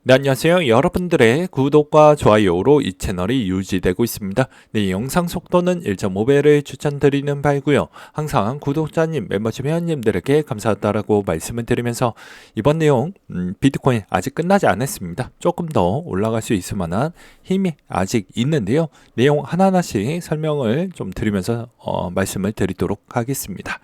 네, 안녕하세요. 여러분들의 구독과 좋아요로 이 채널이 유지되고 있습니다. 네, 영상 속도는 1.5배를 추천드리는 바이고요. 항상 구독자님, 멤버십 회원님들에게 감사하다라고 말씀을 드리면서 이번 내용 비트코인 아직 끝나지 않았습니다. 조금 더 올라갈 수 있을 만한 힘이 아직 있는데요. 내용 하나하나씩 설명을 좀 드리면서 말씀을 드리도록 하겠습니다.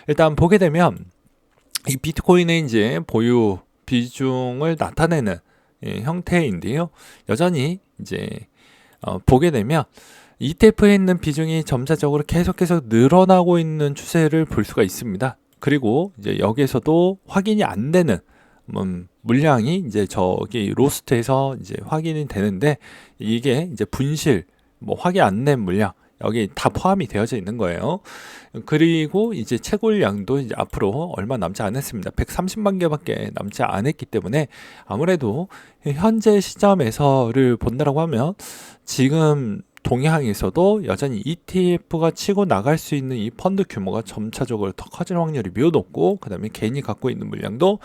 일단 보게 되면 이 비트코인의 이제 보유 비중을 나타내는 형태인데요. 여전히 이제 보게 되면 ETF에 있는 비중이 점차적으로 계속해서 늘어나고 있는 추세를 볼 수가 있습니다. 그리고 이제 여기에서도 확인이 안 되는 물량이 이제 저기 로스트에서 이제 확인이 되는데 이게 이제 분실, 확인 안 된 물량 여기 다 포함이 되어져 있는 거예요. 그리고 이제 채굴량도 이제 앞으로 얼마 남지 않았습니다. 130만 개밖에 남지 않았기 때문에 아무래도 현재 시점에서를 본다라고 하면 지금 동향에서도 여전히 ETF가 치고 나갈 수 있는 이 펀드 규모가 점차적으로 더 커질 확률이 매우 높고, 그 다음에 개인이 갖고 있는 물량도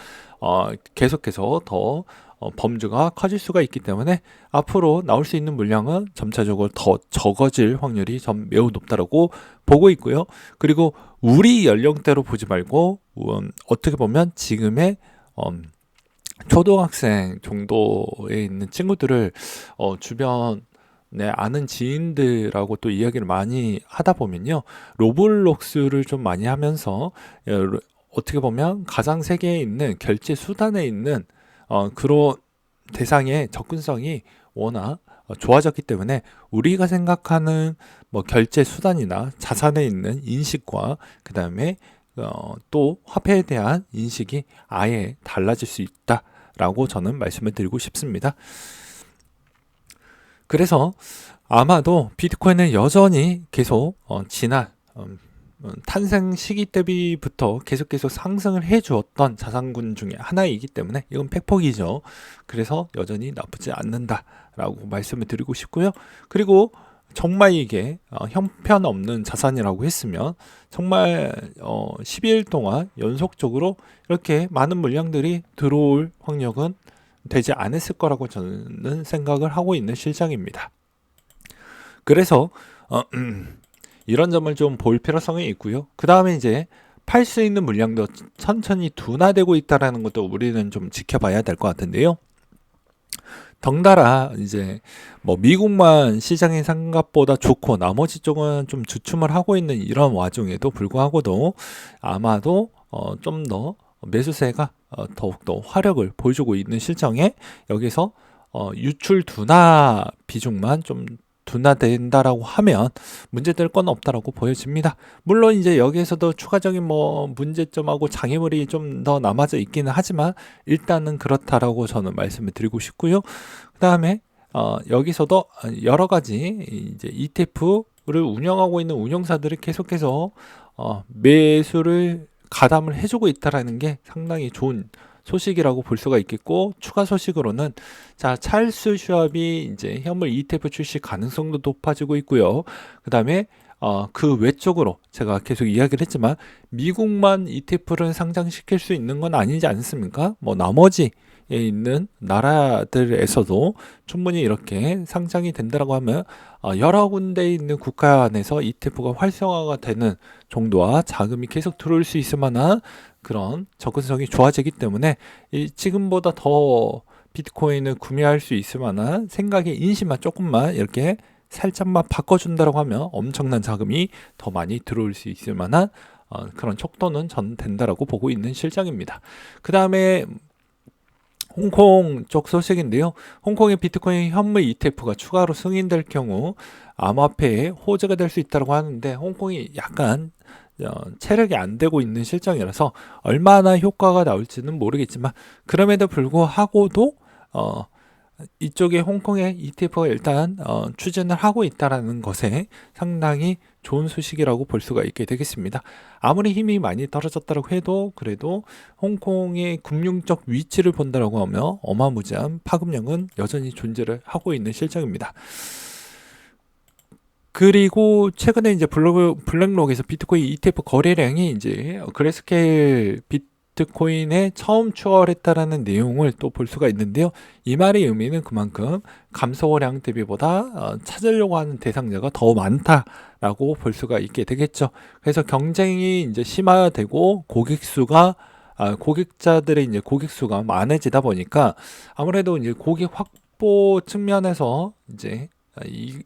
계속해서 더 범주가 커질 수가 있기 때문에 앞으로 나올 수 있는 물량은 점차적으로 더 적어질 확률이 매우 높다고 보고 있고요. 그리고 우리 연령대로 보지 말고 어떻게 보면 지금의 초등학생 정도에 있는 친구들을 주변 아는 지인들하고 또 이야기를 많이 하다 보면요, 로블록스를 좀 많이 하면서 어떻게 보면 가상 세계에 있는 결제 수단에 있는 그런 대상의 접근성이 워낙 좋아졌기 때문에 우리가 생각하는 결제 수단이나 자산에 있는 인식과 그 다음에 또 화폐에 대한 인식이 아예 달라질 수 있다라고 저는 말씀을 드리고 싶습니다. 그래서 아마도 비트코인은 여전히 계속 지난 탄생 시기 대비부터 계속 상승을 해주었던 자산군 중에 하나이기 때문에 이건 팩폭이죠. 그래서 여전히 나쁘지 않는다라고 말씀을 드리고 싶고요. 그리고 정말 이게 형편없는 자산이라고 했으면 정말 12일 동안 연속적으로 이렇게 많은 물량들이 들어올 확률은 되지 않았을 거라고 저는 생각을 하고 있는 실정입니다. 그래서 이런 점을 좀 볼 필요성이 있고요. 그 다음에 이제 팔 수 있는 물량도 천천히 둔화되고 있다는 것도 우리는 좀 지켜봐야 될 것 같은데요. 덩달아 이제 미국만 시장이 생각보다 좋고 나머지 쪽은 좀 주춤을 하고 있는 이런 와중에도 불구하고도 아마도 좀 더 매수세가 더욱더 화력을 보여주고 있는 실정에 여기서 유출 둔화 비중만 좀 둔화된다라고 하면 문제될 건 없다라고 보여집니다. 물론 이제 여기에서도 추가적인 문제점하고 장애물이 좀 더 남아져 있기는 하지만 일단은 그렇다라고 저는 말씀을 드리고 싶고요. 그 다음에 여기서도 여러 가지 이제 ETF를 운영하고 있는 운영사들이 계속해서 매수를 가담을 해주고 있다라는 게 상당히 좋은 소식이라고 볼 수가 있겠고, 추가 소식으로는 찰스 슈왑이 이제 현물 ETF 출시 가능성도 높아지고 있고요. 그 다음에 그 외적으로 제가 계속 이야기를 했지만 미국만 ETF를 상장시킬 수 있는 건 아니지 않습니까? 나머지에 있는 나라들에서도 충분히 이렇게 상장이 된다라고 하면 여러 군데에 있는 국가 안에서 ETF가 활성화가 되는 정도와 자금이 계속 들어올 수 있을 만한 그런 접근성이 좋아지기 때문에 지금보다 더 비트코인을 구매할 수 있을 만한 생각의 인식만 조금만 이렇게 살짝만 바꿔준다고 하면 엄청난 자금이 더 많이 들어올 수 있을 만한 그런 촉도는 전 된다라고 보고 있는 실정입니다. 그 다음에 홍콩 쪽 소식인데요. 홍콩의 비트코인 현물 ETF가 추가로 승인될 경우 암호화폐에 호재가 될 수 있다고 하는데, 홍콩이 약간 체력이 안 되고 있는 실정이라서 얼마나 효과가 나올지는 모르겠지만, 그럼에도 불구하고도 이쪽에 홍콩의 ETF가 일단 추진을 하고 있다는 것에 상당히 좋은 소식이라고 볼 수가 있게 되겠습니다. 아무리 힘이 많이 떨어졌다고 해도 그래도 홍콩의 금융적 위치를 본다라고 하면 어마무지한 파급력은 여전히 존재를 하고 있는 실정입니다. 그리고 최근에 이제 블랙록에서 비트코인 ETF 거래량이 이제 그레스케일 비트코인에 처음 추월했다라는 내용을 또 볼 수가 있는데요. 이 말의 의미는 그만큼 감소량 대비보다 찾으려고 하는 대상자가 더 많다라고 볼 수가 있게 되겠죠. 그래서 경쟁이 이제 심화되고 고객자들의 이제 고객 수가 많아지다 보니까 아무래도 이제 고객 확보 측면에서 이제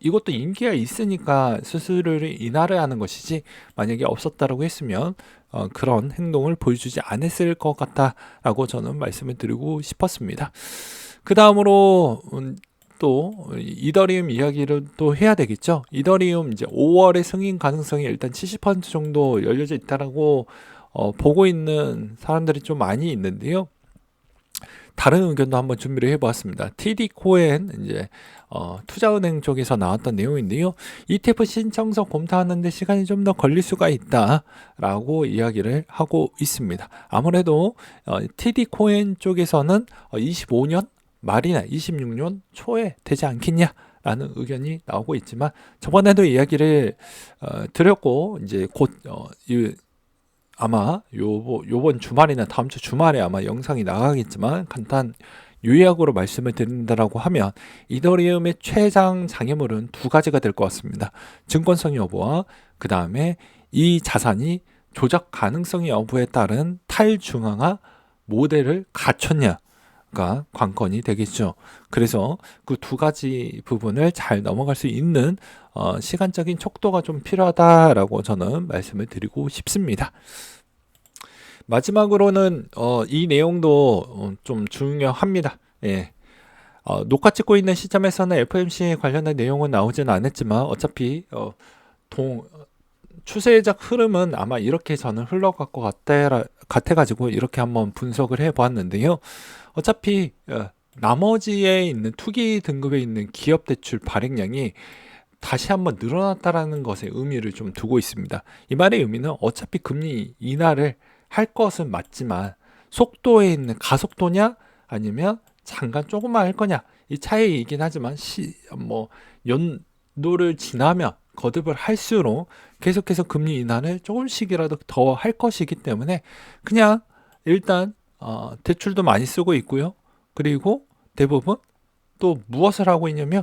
이것도 인기가 있으니까 수수료를 인하를 하는 것이지, 만약에 없었다라고 했으면 그런 행동을 보여주지 않았을 것 같다라고 저는 말씀을 드리고 싶었습니다. 그 다음으로 또 이더리움 이야기를 또 해야 되겠죠. 이더리움 이제 5월의 승인 가능성이 일단 70% 정도 열려져 있다라고 보고 있는 사람들이 좀 많이 있는데요. 다른 의견도 한번 준비를 해보았습니다. TD 코엔 이제 투자은행 쪽에서 나왔던 내용인데요. ETF 신청서 검토하는데 시간이 좀 더 걸릴 수가 있다라고 이야기를 하고 있습니다. 아무래도 TD 코엔 쪽에서는 25년 말이나 26년 초에 되지 않겠냐라는 의견이 나오고 있지만, 저번에도 이야기를 드렸고, 이제 곧 아마 요번 주말이나 다음 주 주말에 아마 영상이 나가겠지만, 간단 요약으로 말씀을 드린다라고 하면 이더리움의 최장 장애물은 두 가지가 될 것 같습니다. 증권성 여부와 그 다음에 이 자산이 조작 가능성 여부에 따른 탈중앙화 모델을 갖췄냐가 관건이 되겠죠. 그래서 그 두 가지 부분을 잘 넘어갈 수 있는 시간적인 촉도가 좀 필요하다라고 저는 말씀을 드리고 싶습니다. 마지막으로는 이 내용도 좀 중요합니다. 예. 녹화 찍고 있는 시점에서는 FOMC 관련된 내용은 나오지는 않았지만, 어차피 추세적 흐름은 아마 이렇게 저는 흘러갈 것 같아가지고 이렇게 한번 분석을 해보았는데요. 어차피 나머지에 있는 투기 등급에 있는 기업 대출 발행량이 다시 한번 늘어났다라는 것에 의미를 좀 두고 있습니다. 이 말의 의미는 어차피 금리 인하를 할 것은 맞지만, 속도에 있는 가속도냐 아니면 잠깐 조금만 할 거냐, 이 차이이긴 하지만 연도를 지나면 거듭을 할수록 계속해서 금리 인하를 조금씩이라도 더 할 것이기 때문에 그냥 일단 대출도 많이 쓰고 있고요. 그리고 대부분 또 무엇을 하고 있냐면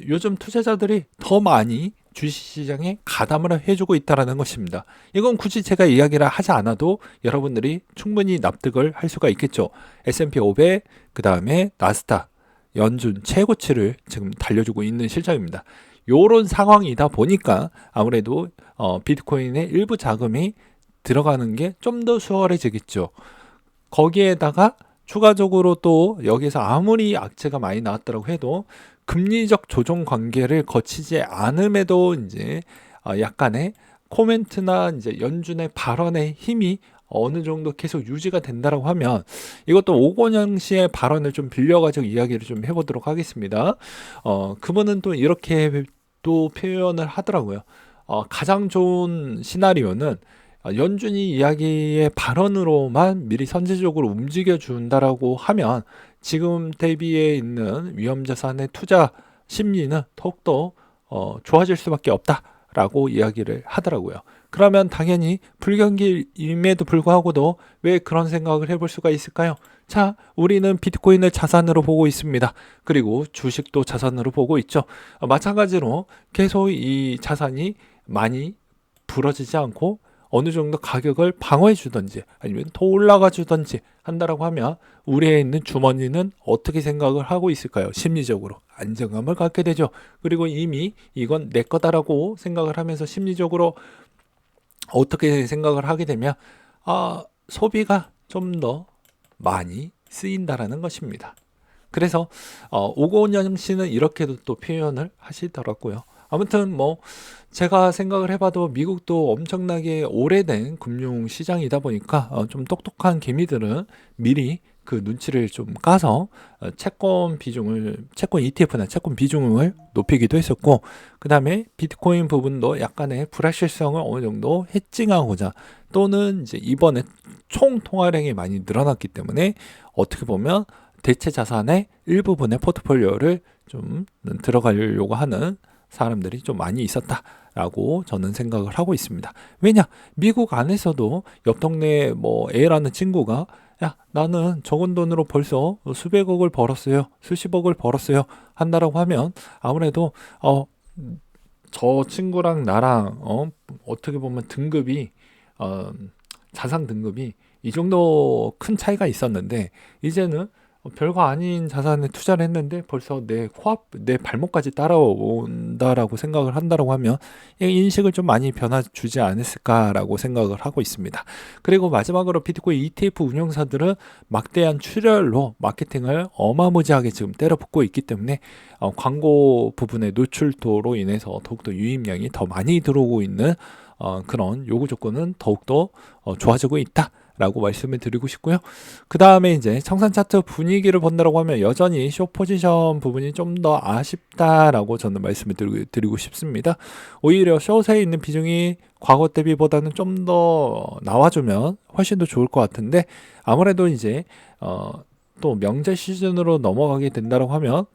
요즘 투자자들이 더 많이 주식시장에 가담을 해주고 있다는 것입니다. 이건 굳이 제가 이야기를 하지 않아도 여러분들이 충분히 납득을 할 수가 있겠죠. S&P 500, 그 다음에 나스닥, 연준 최고치를 지금 달려주고 있는 실적입니다. 요런 상황이다 보니까 아무래도 비트코인의 일부 자금이 들어가는 게 좀 더 수월해지겠죠. 거기에다가 추가적으로 또 여기서 아무리 악재가 많이 나왔다고 해도 금리적 조정 관계를 거치지 않음에도 이제 약간의 코멘트나 이제 연준의 발언의 힘이 어느 정도 계속 유지가 된다라고 하면, 이것도 오건영 씨의 발언을 좀 빌려가지고 이야기를 좀 해보도록 하겠습니다. 그분은 또 이렇게 또 표현을 하더라고요. 가장 좋은 시나리오는 연준이 이야기의 발언으로만 미리 선제적으로 움직여 준다라고 하면 지금 대비에 있는 위험자산의 투자 심리는 더욱더 좋아질 수밖에 없다라고 이야기를 하더라고요. 그러면 당연히 불경기임에도 불구하고도 왜 그런 생각을 해볼 수가 있을까요? 자, 우리는 비트코인을 자산으로 보고 있습니다. 그리고 주식도 자산으로 보고 있죠. 마찬가지로 계속 이 자산이 많이 부러지지 않고 어느 정도 가격을 방어해 주든지 아니면 더 올라가 주든지 한다라고 하면 우리에 있는 주머니는 어떻게 생각을 하고 있을까요? 심리적으로 안정감을 갖게 되죠. 그리고 이미 이건 내 거다라고 생각을 하면서 심리적으로 어떻게 생각을 하게 되면 소비가 좀 더 많이 쓰인다라는 것입니다. 그래서 오건영 씨는 이렇게도 또 표현을 하시더라고요. 아무튼 제가 생각을 해봐도 미국도 엄청나게 오래된 금융시장이다 보니까 좀 똑똑한 개미들은 미리 그 눈치를 좀 까서 채권 ETF나 채권 비중을 높이기도 했었고, 그 다음에 비트코인 부분도 약간의 불확실성을 어느 정도 해칭하고자, 또는 이제 이번에 총 통화량이 많이 늘어났기 때문에 어떻게 보면 대체 자산의 일부분의 포트폴리오를 좀 들어가려고 하는 사람들이 좀 많이 있었다라는 라고 저는 생각을 하고 있습니다. 왜냐? 미국 안에서도 옆 동네 뭐 A라는 친구가 야, 나는 적은 돈으로 벌써 수백억을 벌었어요. 수십억을 벌었어요. 한다라고 하면 아무래도 저 친구랑 나랑 어떻게 보면 등급이 어, 자산 등급이 이 정도 큰 차이가 있었는데 이제는 별거 아닌 자산에 투자를 했는데 벌써 내 발목까지 따라온다라고 생각을 한다라고 하면 이 인식을 좀 많이 변화 주지 않았을까라고 생각을 하고 있습니다. 그리고 마지막으로 비트코인 ETF 운용사들은 막대한 출혈로 마케팅을 어마무지하게 지금 때려붓고 있기 때문에 광고 부분의 노출도로 인해서 더욱더 유입량이 더 많이 들어오고 있는 그런 요구 조건은 더욱더 좋아지고 있다. 라고 말씀을 드리고 싶고요. 그 다음에 이제 청산 차트 분위기를 본다라고 하면 여전히 숏 포지션 부분이 좀 더 아쉽다라고 저는 말씀을 드리고 싶습니다. 오히려 숏에 있는 비중이 과거 대비보다는 좀 더 나와주면 훨씬 더 좋을 것 같은데 아무래도 이제 또 명절 시즌으로 넘어가게 된다라고 하면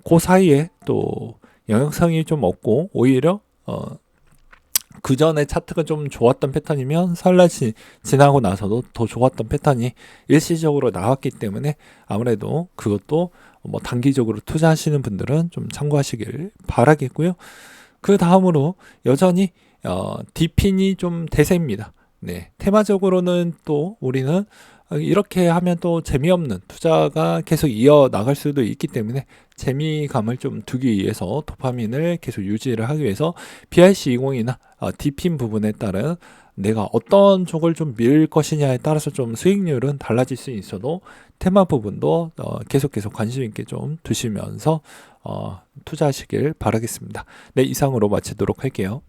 그 사이에 또 영향성이 좀 없고 오히려 그 전에 차트가 좀 좋았던 패턴이면 설날 지나고 나서도 더 좋았던 패턴이 일시적으로 나왔기 때문에 아무래도 그것도 뭐 단기적으로 투자하시는 분들은 좀 참고하시길 바라겠고요. 그 다음으로 여전히 디핀이 좀 대세입니다. 네, 테마적으로는 또 우리는 이렇게 하면 또 재미없는 투자가 계속 이어나갈 수도 있기 때문에 재미감을 좀 두기 위해서 도파민을 계속 유지를 하기 위해서 BRC20이나 디핀 부분에 따른 내가 어떤 쪽을 좀 밀 것이냐에 따라서 좀 수익률은 달라질 수 있어도 테마 부분도 계속 관심 있게 좀 두시면서 투자하시길 바라겠습니다. 네, 이상으로 마치도록 할게요.